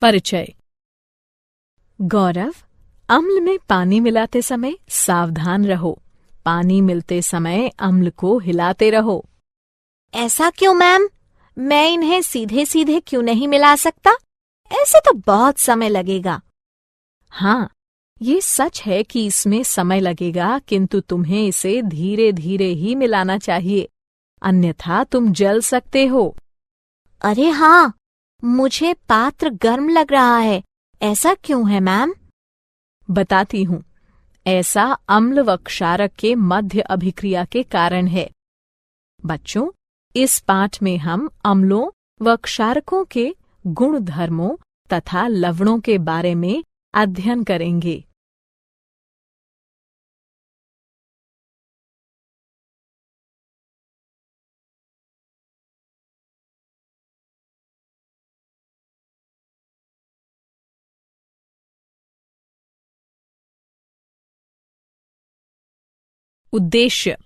परिचय। गौरव, अम्ल में पानी मिलाते समय सावधान रहो। पानी मिलते समय अम्ल को हिलाते रहो। ऐसा क्यों मैम? मैं इन्हें सीधे सीधे क्यों नहीं मिला सकता? ऐसे तो बहुत समय लगेगा। हाँ, ये सच है कि इसमें समय लगेगा, किंतु तुम्हें इसे धीरे धीरे ही मिलाना चाहिए, अन्यथा तुम जल सकते हो। अरे हाँ, मुझे पात्र गर्म लग रहा है। ऐसा क्यों है मैम? बताती हूँ। ऐसा अम्ल व क्षारक के मध्य अभिक्रिया के कारण है। बच्चों, इस पाठ में हम अम्लों व क्षारकों के गुण धर्मों तथा लवणों के बारे में अध्ययन करेंगे। उद्देश्य।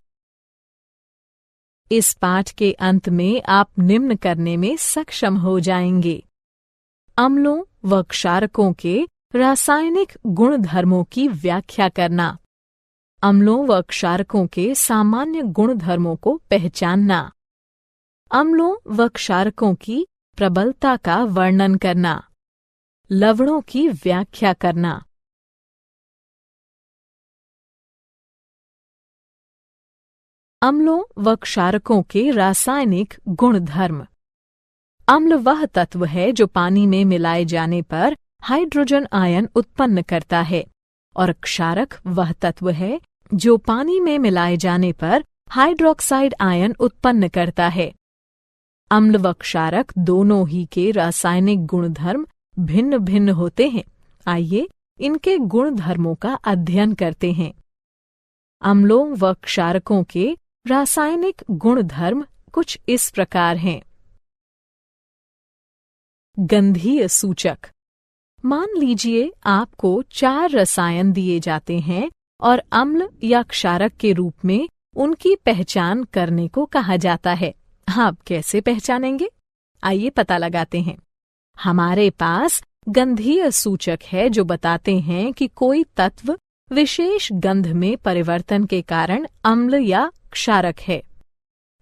इस पाठ के अंत में आप निम्न करने में सक्षम हो जाएंगे: अम्लों व क्षारकों के रासायनिक गुण धर्मों की व्याख्या करना, अम्लों व क्षारकों के सामान्य गुण धर्मों को पहचानना, अम्लों व क्षारकों की प्रबलता का वर्णन करना, लवणों की व्याख्या करना। अम्लों व क्षारकों के रासायनिक गुण धर्म। अम्ल वह तत्व है जो पानी में मिलाए जाने पर हाइड्रोजन आयन उत्पन्न करता है, और क्षारक वह तत्व है जो पानी में मिलाए जाने पर हाइड्रोक्साइड आयन उत्पन्न करता है। अम्ल व क्षारक दोनों ही के रासायनिक गुणधर्म भिन्न भिन्न होते हैं। आइए इनके गुण धर्मों का अध्ययन करते हैं। अम्लों व क्षारकों के रासायनिक गुणधर्म कुछ इस प्रकार हैं। गंधीय सूचक। मान लीजिए आपको 4 रसायन दिए जाते हैं और अम्ल या क्षारक के रूप में उनकी पहचान करने को कहा जाता है। आप कैसे पहचानेंगे? आइए पता लगाते हैं। हमारे पास गंधीय सूचक है जो बताते हैं कि कोई तत्व विशेष गंध में परिवर्तन के कारण अम्ल या क्षारक है।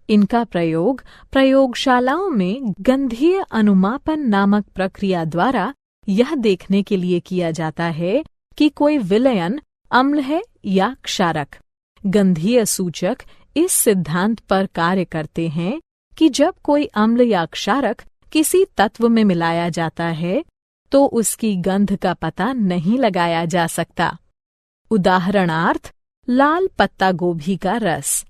इनका प्रयोग प्रयोगशालाओं में गंधीय अनुमापन नामक प्रक्रिया द्वारा यह देखने के लिए किया जाता है कि कोई विलयन अम्ल है या क्षारक। गंधीय सूचक इस सिद्धांत पर कार्य करते हैं कि जब कोई अम्ल या क्षारक किसी तत्व में मिलाया जाता है तो उसकी गंध का पता नहीं लगाया जा सकता। उदाहरणार्थ, लाल पत्ता गोभी का रस।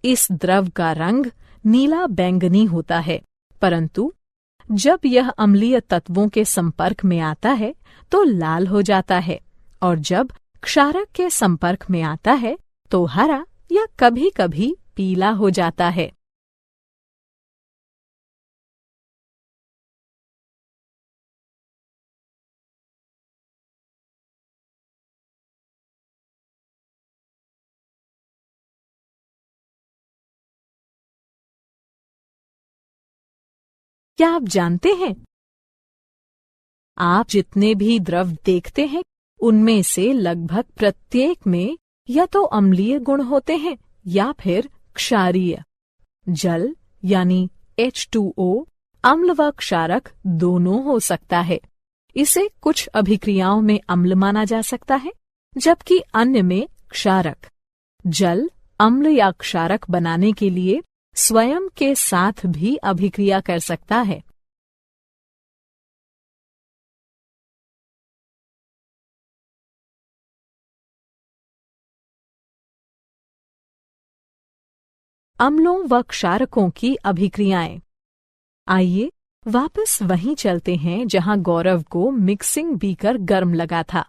इस द्रव का रंग नीला बैंगनी होता है, परंतु जब यह अम्लीय तत्वों के संपर्क में आता है तो लाल हो जाता है, और जब क्षारक के संपर्क में आता है तो हरा या कभी कभी पीला हो जाता है। क्या आप जानते हैं, आप जितने भी द्रव देखते हैं उनमें से लगभग प्रत्येक में या तो अम्लीय गुण होते हैं या फिर क्षारीय। जल यानी H2O अम्ल व क्षारक दोनों हो सकता है। इसे कुछ अभिक्रियाओं में अम्ल माना जा सकता है, जबकि अन्य में क्षारक। जल अम्ल या क्षारक बनाने के लिए स्वयं के साथ भी अभिक्रिया कर सकता है। अम्लों व क्षारकों की अभिक्रियाएं। आइए वापस वहीं चलते हैं जहां गौरव को मिक्सिंग बीकर गर्म लगा था।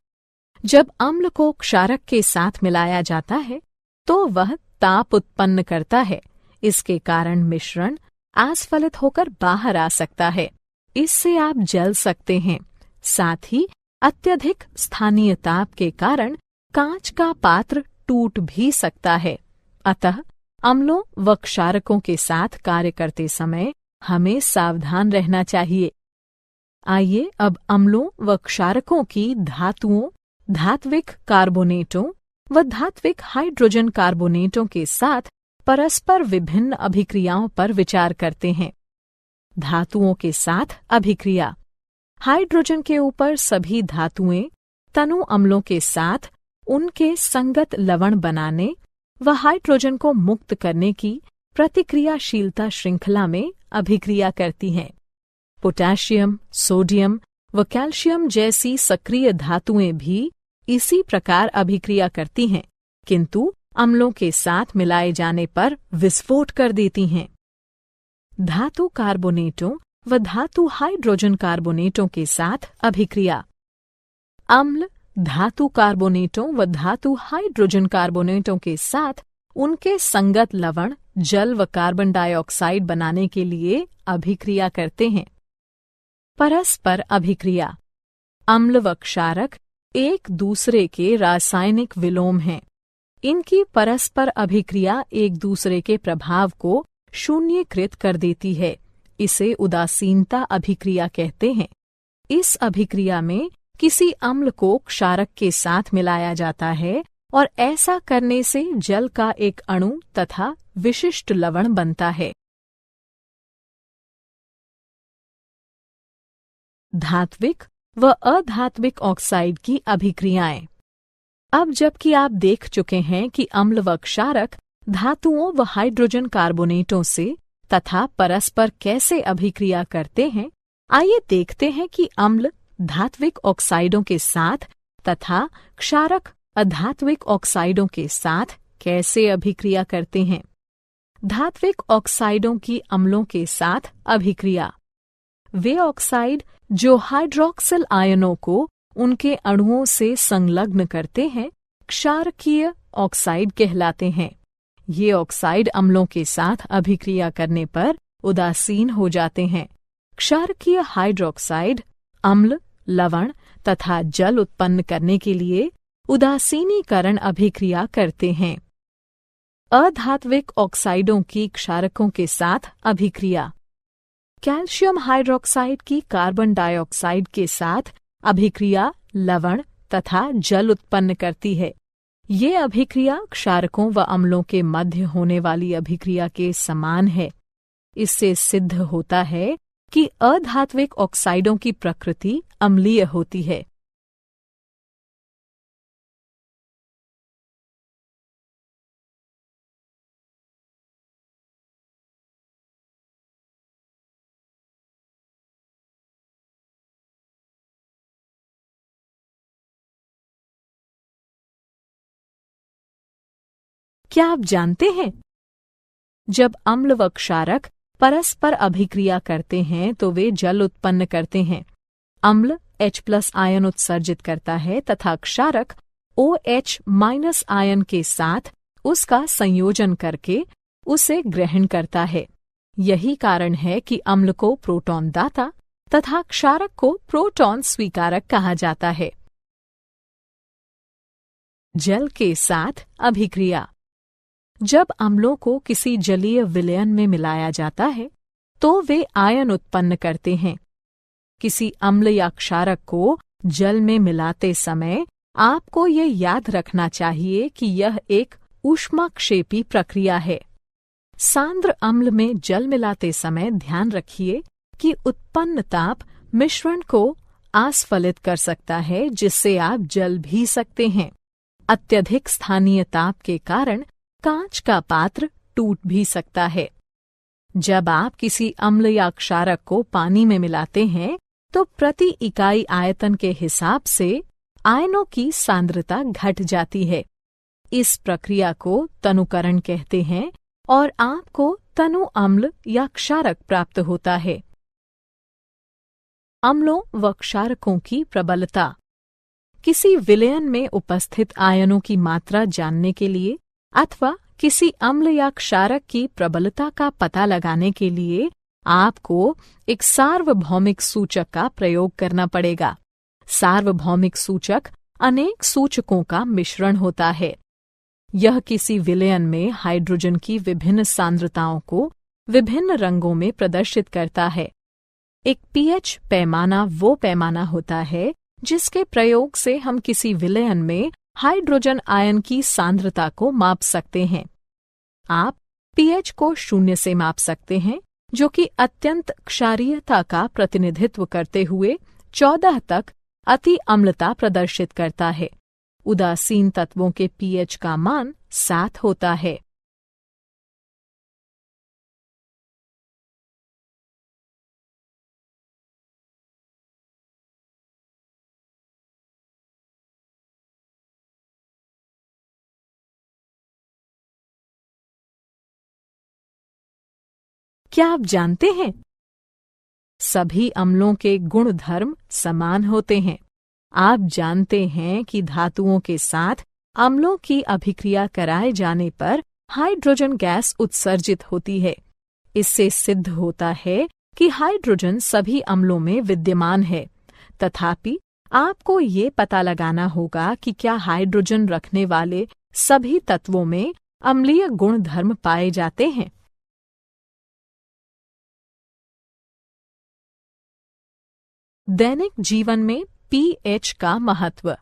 जब अम्ल को क्षारक के साथ मिलाया जाता है तो वह ताप उत्पन्न करता है। इसके कारण मिश्रण आस्फलित होकर बाहर आ सकता है। इससे आप जल सकते हैं। साथ ही अत्यधिक स्थानीय ताप के कारण कांच का पात्र टूट भी सकता है। अतः अम्लों व क्षारकों के साथ कार्य करते समय हमें सावधान रहना चाहिए। आइए अब अम्लों व क्षारकों की धातुओं, धात्विक कार्बोनेटों व धात्विक हाइड्रोजन कार्बोनेटों के साथ परस्पर विभिन्न अभिक्रियाओं पर विचार करते हैं। धातुओं के साथ अभिक्रिया। हाइड्रोजन के ऊपर सभी धातुएं तनु अम्लों के साथ उनके संगत लवण बनाने व हाइड्रोजन को मुक्त करने की प्रतिक्रियाशीलता श्रृंखला में अभिक्रिया करती हैं। पोटेशियम, सोडियम व कैल्शियम जैसी सक्रिय धातुएं भी इसी प्रकार अभिक्रिया करती हैं, किंतु अम्लों के साथ मिलाए जाने पर विस्फोट कर देती हैं। धातु कार्बोनेटों व धातु हाइड्रोजन कार्बोनेटों के साथ अभिक्रिया। अम्ल धातु कार्बोनेटों व धातु हाइड्रोजन कार्बोनेटों के साथ उनके संगत लवण, जल व कार्बन डाइऑक्साइड बनाने के लिए अभिक्रिया करते हैं। परस्पर अभिक्रिया। अम्ल व क्षारक एक दूसरे के रासायनिक विलोम हैं। इनकी परस्पर अभिक्रिया एक दूसरे के प्रभाव को शून्यकृत कर देती है। इसे उदासीनता अभिक्रिया कहते हैं। इस अभिक्रिया में किसी अम्ल को क्षारक के साथ मिलाया जाता है और ऐसा करने से जल का एक अणु तथा विशिष्ट लवण बनता है। धात्विक व अधात्विक ऑक्साइड की अभिक्रियाएं। अब जबकि आप देख चुके हैं कि अम्ल व क्षारक धातुओं व हाइड्रोजन कार्बोनेटों से तथा परस्पर कैसे अभिक्रिया करते हैं, आइए देखते हैं कि अम्ल धात्विक ऑक्साइडों के साथ तथा क्षारक अधात्विक ऑक्साइडों के साथ कैसे अभिक्रिया करते हैं। धात्विक ऑक्साइडों की अम्लों के साथ अभिक्रिया। वे ऑक्साइड जो हाइड्रोक्सिल आयनों को उनके अणुओं से संलग्न करते हैं, क्षारकीय ऑक्साइड कहलाते हैं। ये ऑक्साइड अम्लों के साथ अभिक्रिया करने पर उदासीन हो जाते हैं। क्षारकीय हाइड्रोक्साइड अम्ल, लवण तथा जल उत्पन्न करने के लिए उदासीनीकरण अभिक्रिया करते हैं। अधात्विक ऑक्साइडों की क्षारकों के साथ अभिक्रिया। कैल्शियम हाइड्रोक्साइड की कार्बन डाइऑक्साइड के साथ अभिक्रिया लवण तथा जल उत्पन्न करती है। ये अभिक्रिया क्षारकों व अम्लों के मध्य होने वाली अभिक्रिया के समान है। इससे सिद्ध होता है कि अधात्विक ऑक्साइडों की प्रकृति अम्लीय होती है। क्या आप जानते हैं, जब अम्ल व क्षारक परस्पर अभिक्रिया करते हैं तो वे जल उत्पन्न करते हैं। अम्ल H+ आयन उत्सर्जित करता है तथा क्षारक OH- आयन के साथ उसका संयोजन करके उसे ग्रहण करता है। यही कारण है कि अम्ल को प्रोटॉन दाता तथा क्षारक को प्रोटॉन स्वीकारक कहा जाता है। जल के साथ अभिक्रिया। जब अम्लों को किसी जलीय विलयन में मिलाया जाता है तो वे आयन उत्पन्न करते हैं। किसी अम्ल या क्षारक को जल में मिलाते समय आपको यह याद रखना चाहिए कि यह एक ऊष्माक्षेपी प्रक्रिया है। सांद्र अम्ल में जल मिलाते समय ध्यान रखिए कि उत्पन्न ताप मिश्रण को आस्फलित कर सकता है, जिससे आप जल भी सकते हैं। अत्यधिक स्थानीय ताप के कारण कांच का पात्र टूट भी सकता है। जब आप किसी अम्ल या क्षारक को पानी में मिलाते हैं तो प्रति इकाई आयतन के हिसाब से आयनों की सांद्रता घट जाती है। इस प्रक्रिया को तनुकरण कहते हैं और आपको तनु अम्ल या क्षारक प्राप्त होता है। अम्लों व क्षारकों की प्रबलता। किसी विलयन में उपस्थित आयनों की मात्रा जानने के लिए अथवा किसी अम्ल या क्षारक की प्रबलता का पता लगाने के लिए आपको एक सार्वभौमिक सूचक का प्रयोग करना पड़ेगा। सार्वभौमिक सूचक अनेक सूचकों का मिश्रण होता है। यह किसी विलयन में हाइड्रोजन की विभिन्न सांद्रताओं को विभिन्न रंगों में प्रदर्शित करता है। एक पीएच पैमाना वो पैमाना होता है जिसके प्रयोग से हम किसी विलयन में हाइड्रोजन आयन की सांद्रता को माप सकते हैं। आप पीएच को 0 से माप सकते हैं, जो कि अत्यंत क्षारीयता का प्रतिनिधित्व करते हुए 14 तक अति अम्लता प्रदर्शित करता है। उदासीन तत्वों के पीएच का मान 7 होता है। क्या आप जानते हैं, सभी अम्लों के गुण धर्म समान होते हैं। आप जानते हैं कि धातुओं के साथ अम्लों की अभिक्रिया कराए जाने पर हाइड्रोजन गैस उत्सर्जित होती है। इससे सिद्ध होता है कि हाइड्रोजन सभी अम्लों में विद्यमान है। तथापि आपको ये पता लगाना होगा कि क्या हाइड्रोजन रखने वाले सभी तत्वों में अम्लीय गुण धर्म पाए जाते हैं। दैनिक जीवन में पीएच का महत्व।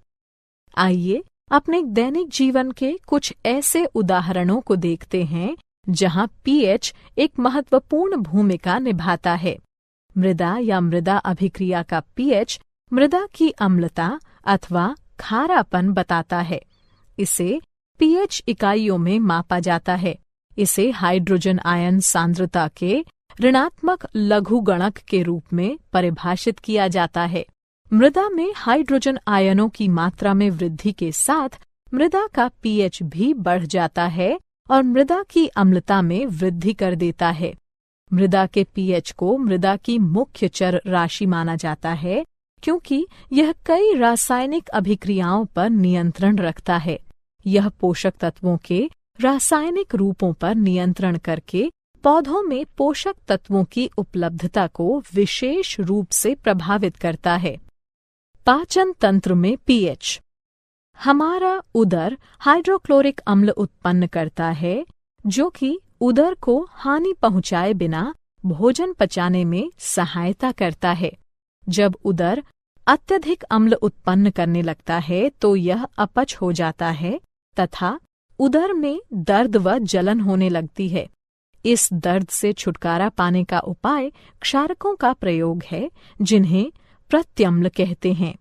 आइए अपने दैनिक जीवन के कुछ ऐसे उदाहरणों को देखते हैं जहां पीएच एक महत्वपूर्ण भूमिका निभाता है। मृदा या मृदा अभिक्रिया का पीएच मृदा की अम्लता अथवा खारापन बताता है। इसे पीएच इकाइयों में मापा जाता है। इसे हाइड्रोजन आयन सांद्रता के ऋणात्मक लघुगणक के रूप में परिभाषित किया जाता है। मृदा में हाइड्रोजन आयनों की मात्रा में वृद्धि के साथ मृदा का पीएच भी बढ़ जाता है और मृदा की अम्लता में वृद्धि कर देता है। मृदा के पीएच को मृदा की मुख्य चर राशि माना जाता है, क्योंकि यह कई रासायनिक अभिक्रियाओं पर नियंत्रण रखता है। यह पोषक तत्वों के रासायनिक रूपों पर नियंत्रण करके पौधों में पोषक तत्वों की उपलब्धता को विशेष रूप से प्रभावित करता है। पाचन तंत्र में पीएच। हमारा उदर हाइड्रोक्लोरिक अम्ल उत्पन्न करता है, जो कि उदर को हानि पहुंचाए बिना भोजन पचाने में सहायता करता है। जब उदर अत्यधिक अम्ल उत्पन्न करने लगता है तो यह अपच हो जाता है तथा उदर में दर्द व जलन होने लगती है। इस दर्द से छुटकारा पाने का उपाय क्षारकों का प्रयोग है, जिन्हें प्रत्यम्ल कहते हैं,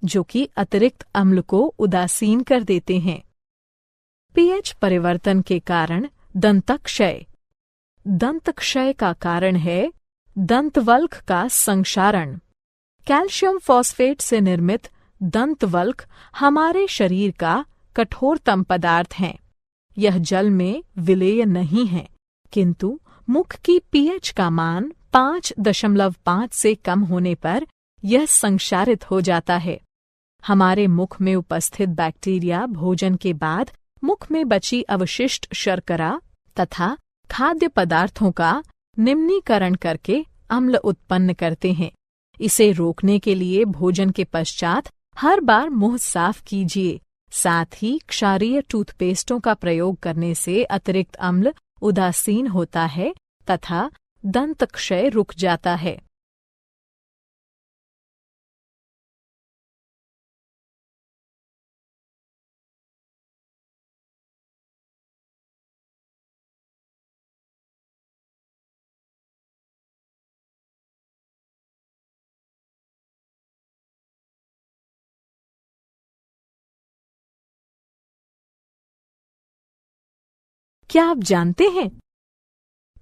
जो कि अतिरिक्त अम्ल को उदासीन कर देते हैं। पीएच परिवर्तन के कारण दंतक्षय। दंतक्षय का कारण है दंतवल्क का संक्षारण। कैल्शियम फॉस्फेट से निर्मित दंतवल्क हमारे शरीर का कठोरतम पदार्थ हैं। यह जल में विलेय नहीं है, किंतु मुख की पीएच का मान 5.5 से कम होने पर यह संक्षारित हो जाता है। हमारे मुख में उपस्थित बैक्टीरिया भोजन के बाद मुख में बची अवशिष्ट शर्करा तथा खाद्य पदार्थों का निम्नीकरण करके अम्ल उत्पन्न करते हैं। इसे रोकने के लिए भोजन के पश्चात हर बार मुंह साफ कीजिए। साथ ही क्षारीय टूथपेस्टों का प्रयोग करने से अतिरिक्त अम्ल उदासीन होता है तथा दंतक्षय रुक जाता है। क्या आप जानते हैं,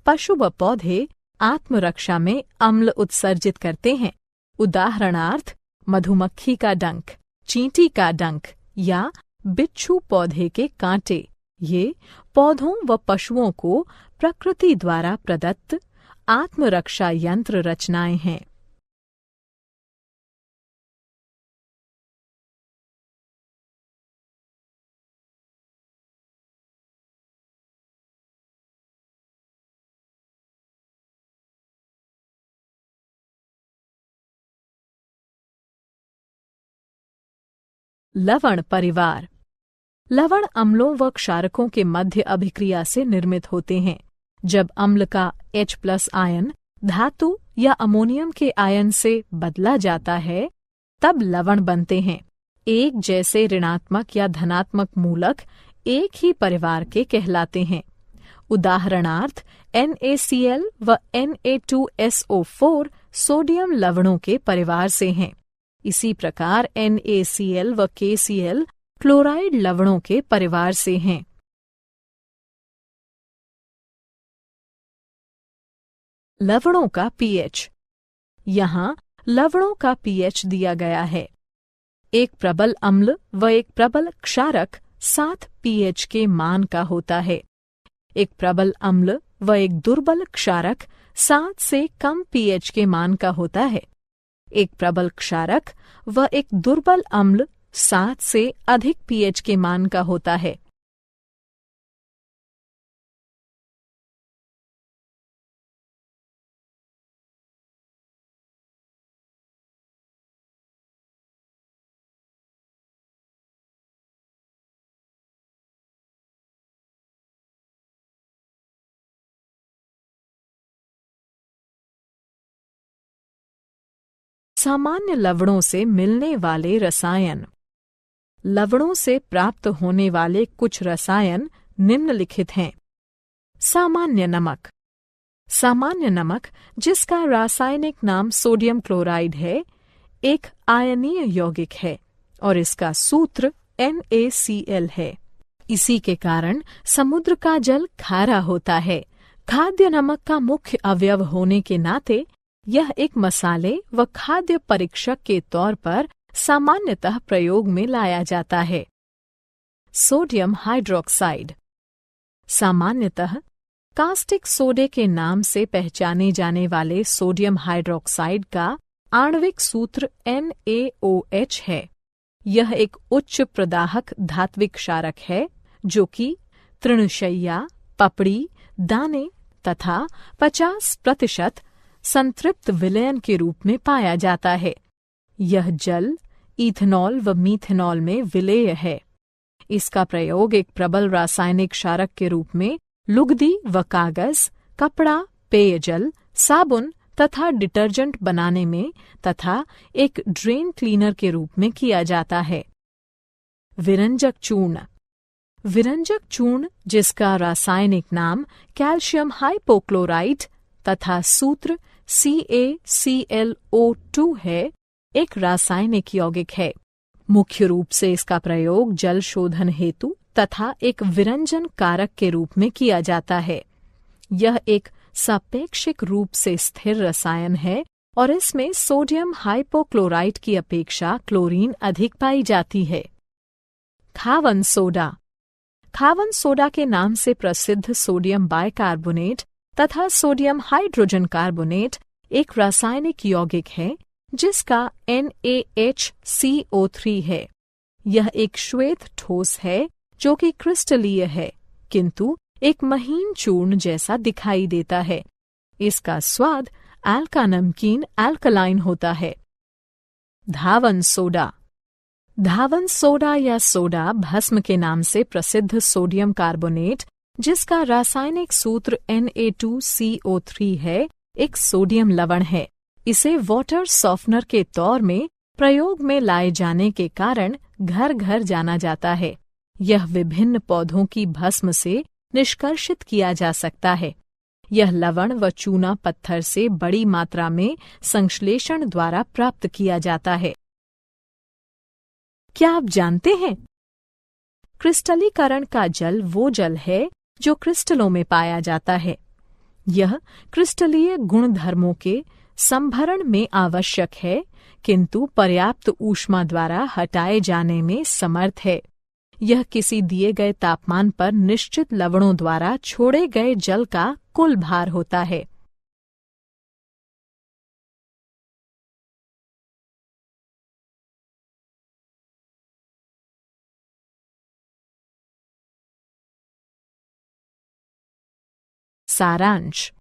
पशु व पौधे आत्मरक्षा में अम्ल उत्सर्जित करते हैं। उदाहरणार्थ मधुमक्खी का डंक, चींटी का डंक या बिच्छू पौधे के कांटे। ये पौधों व पशुओं को प्रकृति द्वारा प्रदत्त आत्मरक्षा यंत्र रचनाएं हैं। लवण परिवार। लवण अम्लों व क्षारकों के मध्य अभिक्रिया से निर्मित होते हैं। जब अम्ल का H+ आयन धातु या अमोनियम के आयन से बदला जाता है, तब लवण बनते हैं। एक जैसे ऋणात्मक या धनात्मक मूलक एक ही परिवार के कहलाते हैं। उदाहरणार्थ NaCl व Na2SO4 सोडियम लवणों के परिवार से हैं। इसी प्रकार NaCl व KCl क्लोराइड लवणों के परिवार से हैं। लवणों का pH। यहाँ लवणों का pH दिया गया है। एक प्रबल अम्ल व एक प्रबल क्षारक 7 pH के मान का होता है। एक प्रबल अम्ल व एक दुर्बल क्षारक 7 से कम pH के मान का होता है। एक प्रबल क्षारक व एक दुर्बल अम्ल 7 से अधिक pH के मान का होता है। सामान्य लवणों से मिलने वाले रसायन। लवणों से प्राप्त होने वाले कुछ रसायन निम्नलिखित हैं। सामान्य नमक। सामान्य नमक, जिसका रासायनिक नाम सोडियम क्लोराइड है, एक आयनीय यौगिक है और इसका सूत्र NaCl है। इसी के कारण समुद्र का जल खारा होता है। खाद्य नमक का मुख्य अवयव होने के नाते यह एक मसाले व खाद्य परीक्षक के तौर पर सामान्यतः प्रयोग में लाया जाता है। Sodium hydroxide. सामान्यतः कास्टिक सोडे के नाम से पहचाने जाने वाले सोडियम हाइड्रोक्साइड का आणविक सूत्र NaOH है। यह एक उच्च प्रदाहक धात्विक क्षारक है जो कि तृणशय्या, पपड़ी, दाने तथा 50% संतृप्त विलयन के रूप में पाया जाता है। यह जल, इथेनॉल व मीथेनॉल में विलेय है। इसका प्रयोग एक प्रबल रासायनिक क्षारक के रूप में लुगदी व कागज, कपड़ा, पेयजल, साबुन तथा डिटर्जेंट बनाने में तथा एक ड्रेन क्लीनर के रूप में किया जाता है। विरंजक चूर्ण। विरंजक चूर्ण, जिसका रासायनिक नाम कैल्शियम हाइपोक्लोराइट तथा सूत्र CaClO2 है, एक रासायनिक यौगिक है। मुख्य रूप से इसका प्रयोग जल शोधन हेतु तथा एक विरंजन कारक के रूप में किया जाता है। यह एक सापेक्षिक रूप से स्थिर रसायन है और इसमें सोडियम हाइपोक्लोराइट की अपेक्षा क्लोरीन अधिक पाई जाती है। खावन सोडा। खावन सोडा के नाम से प्रसिद्ध सोडियम बाइकार्बोनेट तथा सोडियम हाइड्रोजन कार्बोनेट एक रासायनिक यौगिक है जिसका NaHCO3 है। यह एक श्वेत ठोस है जो कि क्रिस्टलीय है, किंतु एक महीन चूर्ण जैसा दिखाई देता है। इसका स्वाद अल्का नमकीन अल्कलाइन होता है। धावन सोडा। धावन सोडा या सोडा भस्म के नाम से प्रसिद्ध सोडियम कार्बोनेट, जिसका रासायनिक सूत्र Na2CO3 है, एक सोडियम लवण है। इसे वाटर सॉफ्टनर के तौर में प्रयोग में लाए जाने के कारण घर घर जाना जाता है। यह विभिन्न पौधों की भस्म से निष्कर्षित किया जा सकता है। यह लवण व चूना पत्थर से बड़ी मात्रा में संश्लेषण द्वारा प्राप्त किया जाता है। क्या आप जानते हैं? क्रिस्टलीकरण का जल वो जल है जो क्रिस्टलों में पाया जाता है। यह क्रिस्टलीय गुणधर्मों के संभरण में आवश्यक है, किंतु पर्याप्त ऊष्मा द्वारा हटाए जाने में समर्थ है। यह किसी दिए गए तापमान पर निश्चित लवणों द्वारा छोड़े गए जल का कुल भार होता है। सारांश।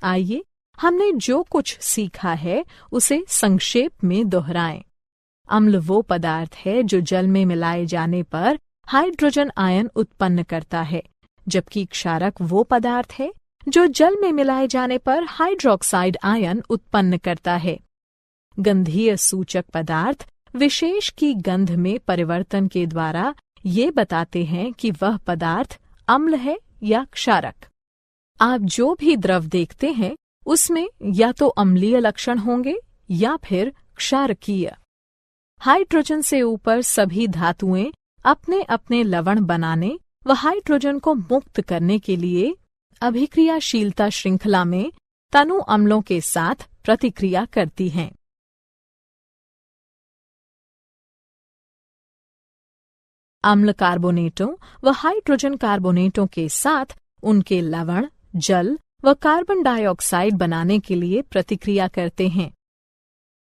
आइए हमने जो कुछ सीखा है उसे संक्षेप में दोहराएं। अम्ल वो पदार्थ है जो जल में मिलाए जाने पर हाइड्रोजन आयन उत्पन्न करता है, जबकि क्षारक वो पदार्थ है जो जल में मिलाए जाने पर हाइड्रोक्साइड आयन उत्पन्न करता है। गंधीय सूचक पदार्थ विशेष की गंध में परिवर्तन के द्वारा ये बताते हैं कि वह पदार्थ अम्ल है या क्षारक। आप जो भी द्रव देखते हैं उसमें या तो अम्लीय लक्षण होंगे या फिर क्षारकीय। हाइड्रोजन से ऊपर सभी धातुएं अपने अपने लवण बनाने व हाइड्रोजन को मुक्त करने के लिए अभिक्रियाशीलता श्रृंखला में तनु अम्लों के साथ प्रतिक्रिया करती हैं। अम्ल कार्बोनेटों व हाइड्रोजन कार्बोनेटों के साथ उनके लवण, जल व कार्बन डाइऑक्साइड बनाने के लिए प्रतिक्रिया करते हैं।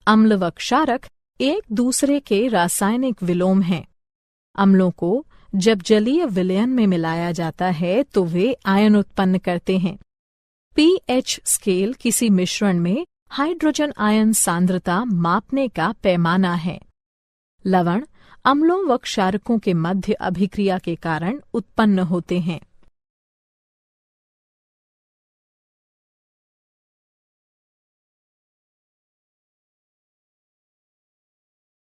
अम्ल व क्षारक एक दूसरे के रासायनिक विलोम हैं। अम्लों को जब जलीय विलयन में मिलाया जाता है तो वे आयन उत्पन्न करते हैं। पीएच स्केल किसी मिश्रण में हाइड्रोजन आयन सांद्रता मापने का पैमाना है। लवण अम्लों व क्षारकों के मध्य अभिक्रिया के कारण उत्पन्न होते हैं।